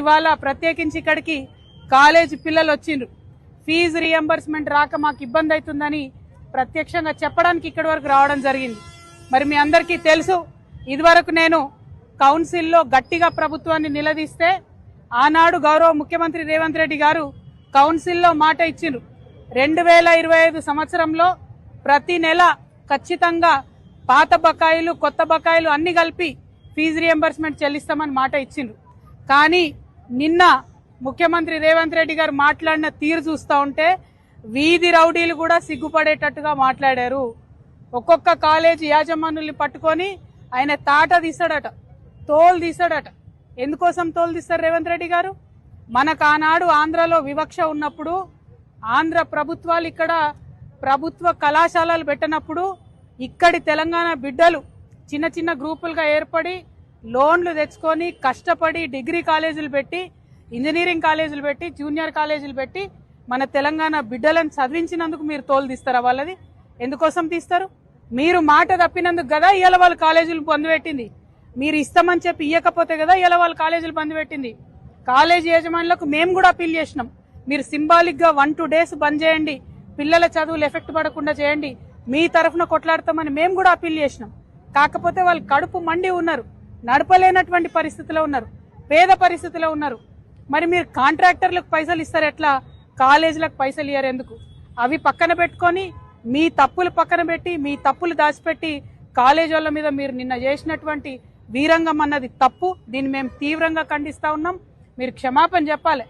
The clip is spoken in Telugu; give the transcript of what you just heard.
ఇవాళ ప్రత్యేకించి ఇక్కడికి కాలేజీ పిల్లలు వచ్చిండ్రు. ఫీజు రీఎంబర్స్మెంట్ రాక మాకు ఇబ్బంది అవుతుందని ప్రత్యక్షంగా చెప్పడానికి ఇక్కడి వరకు రావడం జరిగింది. మరి మీ అందరికీ తెలుసు, ఇదివరకు నేను కౌన్సిల్లో గట్టిగా ప్రభుత్వాన్ని నిలదీస్తే ఆనాడు గౌరవ ముఖ్యమంత్రి రేవంత్ రెడ్డి గారు కౌన్సిల్లో మాట ఇచ్చిండ్రు. 2025 సంవత్సరంలో ప్రతి నెల ఖచ్చితంగా పాత బకాయిలు కొత్త బకాయిలు అన్ని కలిపి ఫీజు రీఎంబర్స్మెంట్ చెల్లిస్తామని మాట ఇచ్చిండ్రు. కానీ నిన్న ముఖ్యమంత్రి రేవంత్ రెడ్డి గారు మాట్లాడిన తీరు చూస్తూ ఉంటే వీధి రౌడీలు కూడా సిగ్గుపడేటట్టుగా మాట్లాడారు. ఒక్కొక్క కాలేజీ యాజమానుల్ని పట్టుకొని ఆయన తాట తీస్తాడట, తోలు తీస్తాడట. ఎందుకోసం తోలు తీస్తారు రేవంత్ రెడ్డి గారు? మనకు ఆనాడు ఆంధ్రలో వివక్ష ఉన్నప్పుడు ఆంధ్ర ప్రభుత్వాలు ఇక్కడ ప్రభుత్వ కళాశాలలు పెట్టినప్పుడు ఇక్కడి తెలంగాణ బిడ్డలు చిన్న చిన్న గ్రూపులుగా ఏర్పడి లోన్లు తెచ్చుకొని కష్టపడి డిగ్రీ కాలేజీలు పెట్టి ఇంజనీరింగ్ కాలేజీలు పెట్టి జూనియర్ కాలేజీలు పెట్టి మన తెలంగాణ బిడ్డలను చదివించినందుకు మీరు తోలు తీస్తారా? వాళ్ళది ఎందుకోసం తీస్తారు? మీరు మాట తప్పినందుకు కదా ఇవాళ వాళ్ళు కాలేజీలు బంద్ పెట్టింది. మీరు ఇస్తామని చెప్పి ఇవ్వకపోతే కదా ఇవాళ వాళ్ళు కాలేజీలు బంద్ పెట్టింది. కాలేజీ యజమానులకు మేము కూడా అప్పీల్ చేసినాం, మీరు సింబాలిక్ గా 1-2 డేస్ బంద్ చేయండి, పిల్లల చదువులు ఎఫెక్ట్ పడకుండా చేయండి, మీ తరఫున కొట్లాడతామని మేము కూడా అప్పీల్ చేసినాం. కాకపోతే వాళ్ళు కడుపు మండి ఉన్నారు, నడపలేనటువంటి పరిస్థితిలో ఉన్నారు, పేద పరిస్థితిలో ఉన్నారు. మరి మీరు కాంట్రాక్టర్లకు పైసలు ఇస్తారు ఎట్లా, కాలేజీలకు పైసలు ఇయ్యారు ఎందుకు? అవి పక్కన పెట్టుకొని మీ తప్పులు పక్కన పెట్టి మీ తప్పులు దాచిపెట్టి కాలేజీ వాళ్ళ మీద మీరు నిన్న చేసినటువంటి వీరంగం అన్నది తప్పు. దీన్ని మేము తీవ్రంగా ఖండిస్తా ఉన్నాం. మీరు క్షమాపణ చెప్పాలి.